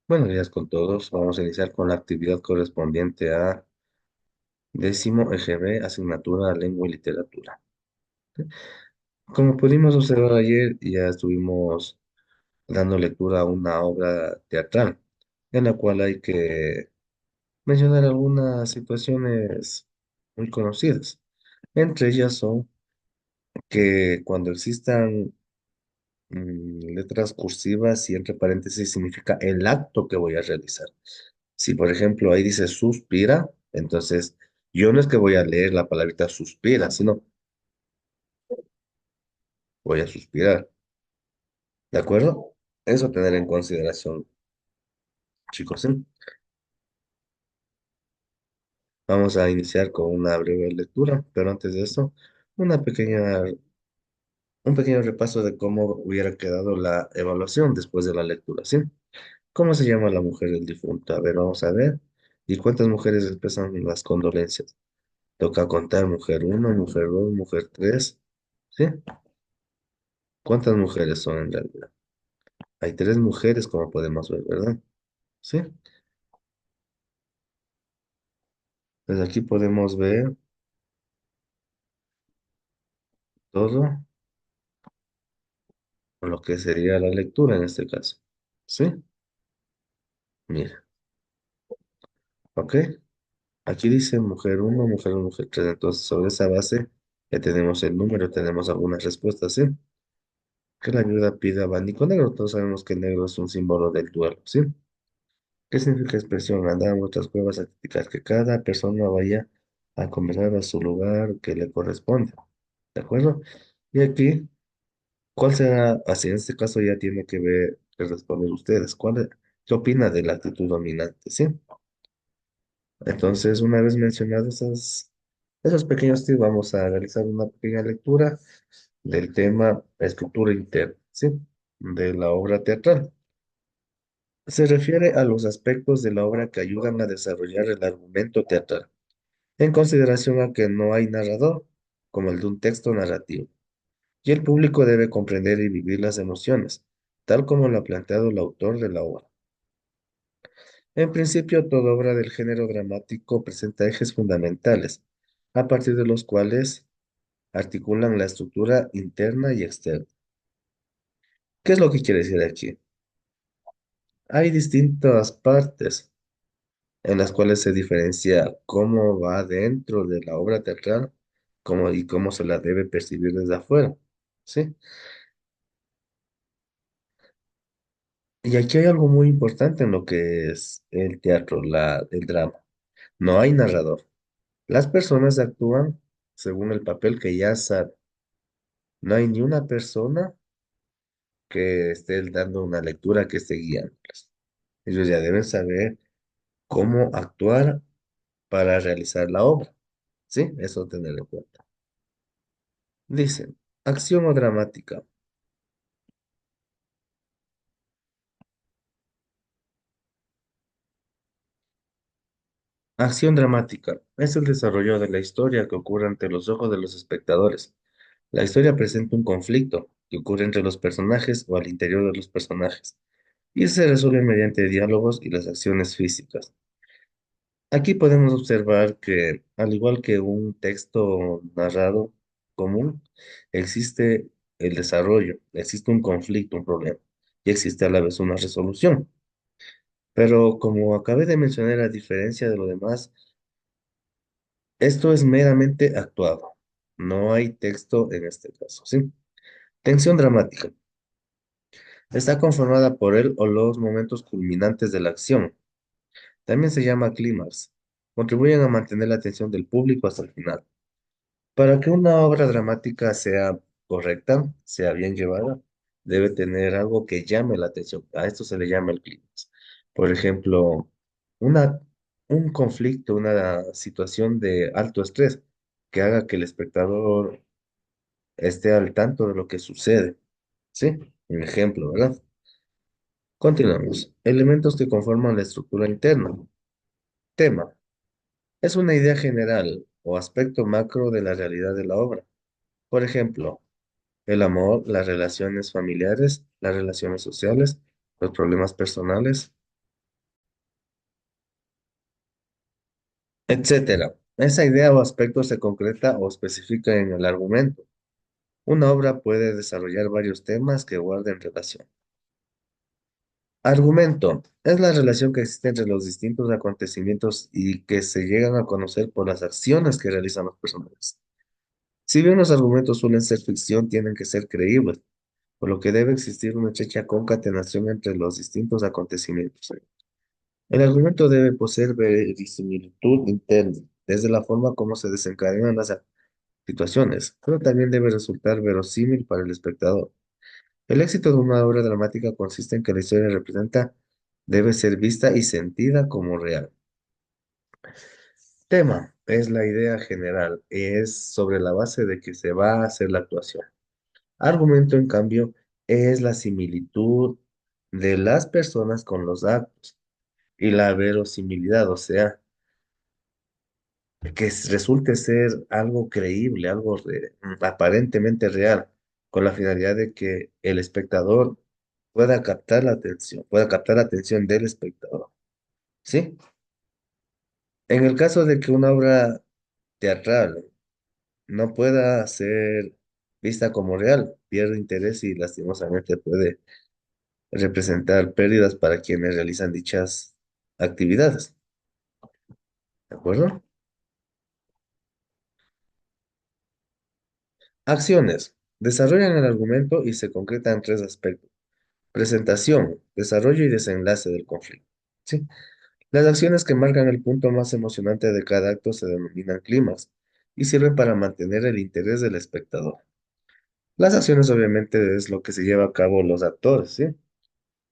Buenos días con todos. Vamos a iniciar con la actividad correspondiente a décimo EGB, asignatura Lengua y Literatura. Como pudimos observar ayer, ya estuvimos dando lectura a una obra teatral en la cual hay que mencionar algunas situaciones muy conocidas. Entre ellas son que cuando existan letras cursivas y entre paréntesis significa el acto que voy a realizar. Si, por ejemplo, ahí dice suspira, entonces yo no es que voy a leer la palabrita suspira, sino voy a suspirar. ¿De acuerdo? Eso tener en consideración, chicos, ¿sí? Vamos a iniciar con una breve lectura, pero antes de eso, una pequeña, un pequeño repaso de cómo hubiera quedado la evaluación después de la lectura, ¿sí? ¿Cómo se llama la mujer del difunto? A ver, vamos a ver. ¿Y cuántas mujeres expresan las condolencias? Toca contar mujer uno, mujer 2, mujer 3, ¿sí? ¿Cuántas mujeres son en realidad? Hay tres mujeres, como podemos ver, ¿verdad? ¿Sí? Pues aquí podemos ver todo lo que sería la lectura en este caso. ¿Sí? Mira, ¿ok? Aquí dice mujer uno, mujer 2, mujer 3. Entonces, sobre esa base ya tenemos el número, tenemos algunas respuestas, ¿sí? Que la ayuda pide abanico negro. Todos sabemos que el negro es un símbolo del duelo, ¿sí? ¿Qué significa expresión? Andar a otras cuevas a criticar que cada persona vaya a conversar a su lugar que le corresponde. ¿De acuerdo? Y aquí, ¿cuál será? Así en este caso ya tiene que ver, que responder ustedes. ¿Qué opina de la actitud dominante? ¿Sí? Entonces, una vez mencionados esos pequeños tips, vamos a realizar una pequeña lectura del tema estructura interna, ¿sí? De la obra teatral. Se refiere a los aspectos de la obra que ayudan a desarrollar el argumento teatral, en consideración a que no hay narrador, como el de un texto narrativo, y el público debe comprender y vivir las emociones, tal como lo ha planteado el autor de la obra. En principio, toda obra del género dramático presenta ejes fundamentales, a partir de los cuales articulan la estructura interna y externa. ¿Qué es lo que quiere decir aquí? Hay distintas partes en las cuales se diferencia cómo va dentro de la obra teatral y cómo se la debe percibir desde afuera. ¿Sí? Y aquí hay algo muy importante en lo que es el teatro, el drama. No hay narrador. Las personas actúan según el papel que ya saben. No hay ni una persona que esté dando una lectura que esté guiándoles. Ellos ya deben saber cómo actuar para realizar la obra. ¿Sí? Eso tener en cuenta. Dicen, acción o dramática. Acción dramática es el desarrollo de la historia que ocurre ante los ojos de los espectadores. La historia presenta un conflicto que ocurre entre los personajes o al interior de los personajes y se resuelve mediante diálogos y las acciones físicas. Aquí podemos observar que, al igual que un texto narrado común, existe el desarrollo, existe un conflicto, un problema, y existe a la vez una resolución. Pero como acabé de mencionar, a diferencia de lo demás, esto es meramente actuado. No hay texto en este caso, ¿sí? Tensión dramática. Está conformada por el o los momentos culminantes de la acción. También se llama clímax. Contribuyen a mantener la atención del público hasta el final. Para que una obra dramática sea correcta, sea bien llevada, debe tener algo que llame la atención. A esto se le llama el clímax. Por ejemplo, una, un conflicto, una situación de alto estrés que haga que el espectador esté al tanto de lo que sucede. ¿Sí? Un ejemplo, ¿verdad? Continuamos. Elementos que conforman la estructura interna. Tema. Es una idea general o aspecto macro de la realidad de la obra. Por ejemplo, el amor, las relaciones familiares, las relaciones sociales, los problemas personales. etcétera. Esa idea o aspecto se concreta o especifica en el argumento. Una obra puede desarrollar varios temas que guarden relación. Argumento. Es la relación que existe entre los distintos acontecimientos y que se llegan a conocer por las acciones que realizan los personajes. Si bien los argumentos suelen ser ficción, tienen que ser creíbles, por lo que debe existir una estrecha concatenación entre los distintos acontecimientos. El argumento debe poseer verisimilitud interna, desde la forma como se desencadenan las situaciones, pero también debe resultar verosímil para el espectador. El éxito de una obra dramática consiste en que la historia representa debe ser vista y sentida como real. Tema es la idea general, es sobre la base de que se va a hacer la actuación. Argumento, en cambio, es la similitud de las personas con los actos y la verosimilidad, o sea, que resulte ser algo creíble, algo aparentemente real, con la finalidad de que el espectador pueda captar la atención del espectador. ¿Sí? En el caso de que una obra teatral no pueda ser vista como real, pierde interés y lastimosamente puede representar pérdidas para quienes realizan dichas actividades. ¿De acuerdo? Acciones. Desarrollan el argumento y se concretan en tres aspectos. Presentación, desarrollo y desenlace del conflicto. ¿Sí? Las acciones que marcan el punto más emocionante de cada acto se denominan clímax y sirven para mantener el interés del espectador. Las acciones obviamente es lo que se lleva a cabo los actores, ¿sí?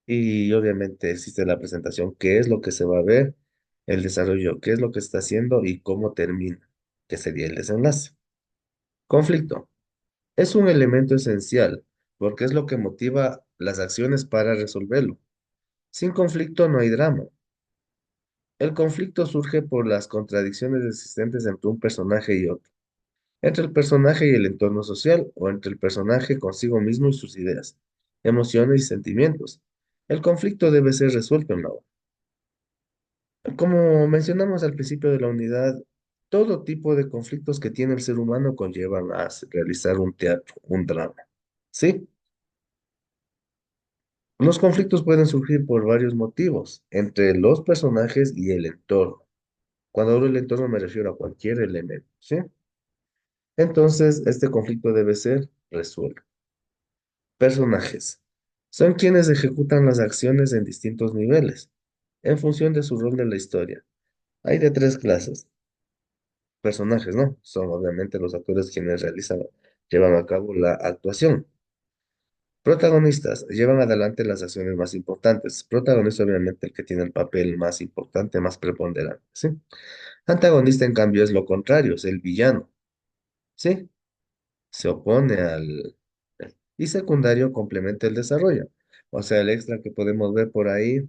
Y obviamente existe la presentación, qué es lo que se va a ver, el desarrollo, qué es lo que está haciendo y cómo termina, que sería el desenlace. Conflicto. Es un elemento esencial porque es lo que motiva las acciones para resolverlo. Sin conflicto no hay drama. El conflicto surge por las contradicciones existentes entre un personaje y otro, entre el personaje y el entorno social, o entre el personaje consigo mismo y sus ideas, emociones y sentimientos. El conflicto debe ser resuelto en la obra. Como mencionamos al principio de la unidad, todo tipo de conflictos que tiene el ser humano conllevan a realizar un teatro, un drama. ¿Sí? Los conflictos pueden surgir por varios motivos, entre los personajes y el entorno. Cuando hablo del entorno me refiero a cualquier elemento, ¿sí? Entonces, este conflicto debe ser resuelto. Personajes. Son quienes ejecutan las acciones en distintos niveles, en función de su rol en la historia. Hay de tres clases. Personajes, ¿no? Son obviamente los actores quienes llevan a cabo la actuación. Protagonistas llevan adelante las acciones más importantes. Protagonista, obviamente, el que tiene el papel más importante, más preponderante, ¿sí? Antagonista, en cambio, es lo contrario, es el villano, ¿sí? Se opone al... Y secundario complementa el desarrollo, o sea, el extra que podemos ver por ahí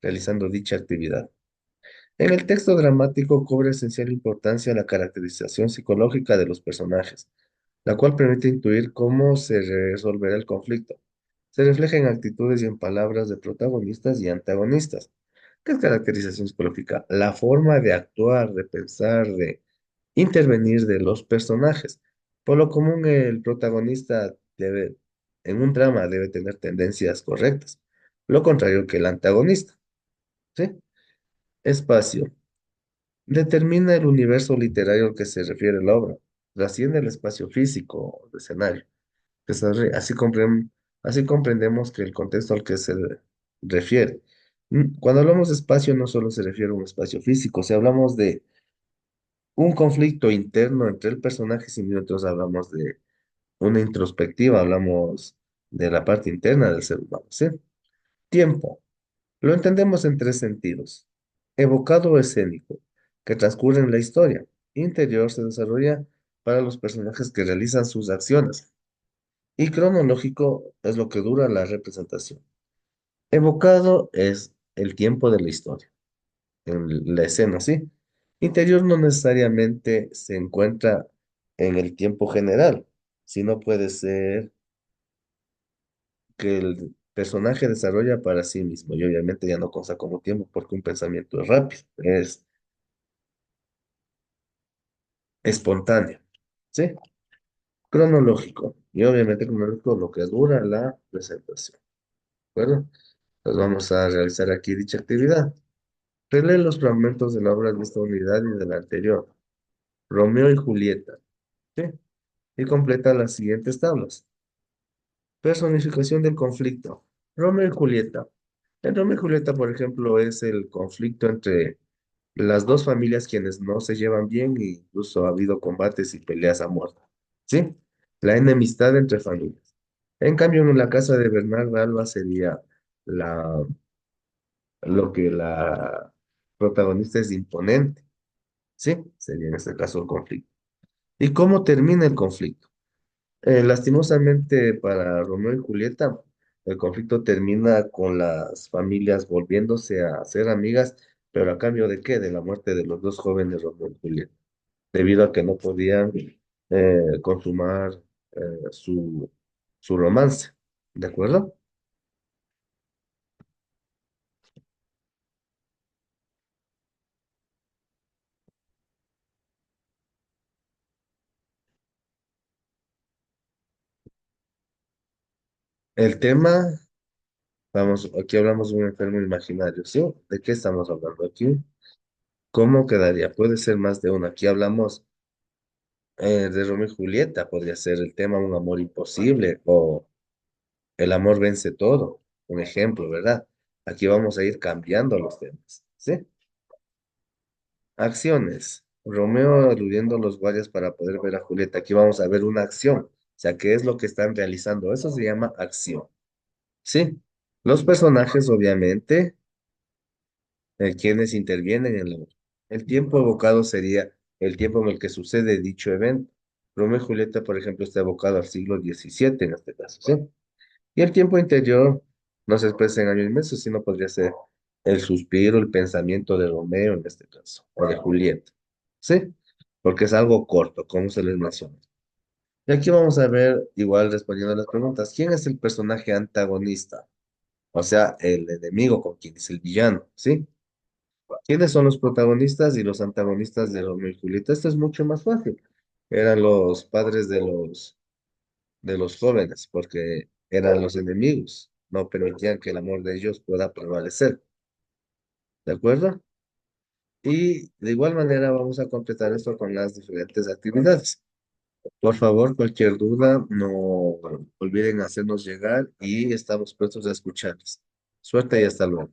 realizando dicha actividad. En el texto dramático cobra esencial importancia la caracterización psicológica de los personajes, la cual permite intuir cómo se resolverá el conflicto. Se refleja en actitudes y en palabras de protagonistas y antagonistas. ¿Qué es caracterización psicológica? La forma de actuar, de pensar, de intervenir de los personajes. Por lo común, el protagonista debe, en un drama, debe tener tendencias correctas. Lo contrario que el antagonista, ¿sí? Espacio. Determina el universo literario al que se refiere la obra. Trasciende el espacio físico o el escenario. Así comprendemos que el contexto al que se refiere. Cuando hablamos de espacio, no solo se refiere a un espacio físico, si hablamos de un conflicto interno entre el personaje y nosotros hablamos de una introspectiva, hablamos de la parte interna del ser humano, ¿sí? Tiempo. Lo entendemos en tres sentidos. Evocado o escénico, que transcurre en la historia. Interior se desarrolla para los personajes que realizan sus acciones. Y cronológico es lo que dura la representación. Evocado es el tiempo de la historia, en la escena, ¿sí? Interior no necesariamente se encuentra en el tiempo general, sino puede ser que el personaje desarrolla para sí mismo y obviamente ya no consta como tiempo porque un pensamiento es rápido, es espontáneo, ¿sí? Cronológico. Y obviamente cronológico lo que dura la presentación, ¿de acuerdo? Entonces vamos a realizar aquí dicha actividad. Relee los fragmentos de la obra de esta unidad y de la anterior. Romeo y Julieta, ¿sí? Y completa las siguientes tablas. Personificación del conflicto. Romeo y Julieta. En Romeo y Julieta, por ejemplo, es el conflicto entre las dos familias quienes no se llevan bien e incluso ha habido combates y peleas a muerte. ¿Sí? La enemistad entre familias. En cambio, en la casa de Bernarda Alba sería la, lo que la protagonista es imponente. ¿Sí? Sería en este caso el conflicto. ¿Y cómo termina el conflicto? Lastimosamente para Romeo y Julieta, el conflicto termina con las familias volviéndose a ser amigas, pero a cambio de qué? De la muerte de los dos jóvenes Romeo y Julieta, debido a que no podían consumar su romance. ¿De acuerdo? El tema, vamos, aquí hablamos de un enfermo imaginario, ¿sí? ¿De qué estamos hablando aquí? ¿Cómo quedaría? Puede ser más de uno. Aquí hablamos de Romeo y Julieta, podría ser el tema un amor imposible o el amor vence todo, un ejemplo, ¿verdad? Aquí vamos a ir cambiando los temas, ¿sí? Acciones. Romeo aludiendo a los guardias para poder ver a Julieta. Aquí vamos a ver una acción, o sea, ¿qué es lo que están realizando? Eso se llama acción, ¿sí? Los personajes, obviamente, quienes intervienen en la obra. El tiempo evocado sería el tiempo en el que sucede dicho evento. Romeo y Julieta, por ejemplo, está evocado al siglo XVII en este caso, ¿sí? Y el tiempo interior no se expresa en años y meses, sino podría ser el suspiro, el pensamiento de Romeo en este caso, o de Julieta, ¿sí? Porque es algo corto, como se les menciona. Y aquí vamos a ver, igual respondiendo a las preguntas, ¿quién es el personaje antagonista? O sea, el enemigo con quien es el villano, ¿sí? ¿Quiénes son los protagonistas y los antagonistas de Romeo y Julieta? Esto es mucho más fácil. Eran los padres de los jóvenes, porque eran los enemigos, no permitían que el amor de ellos pueda prevalecer, ¿de acuerdo? Y de igual manera vamos a completar esto con las diferentes actividades. Por favor, cualquier duda, no olviden hacernos llegar y estamos prestos a escucharles. Suerte y hasta luego.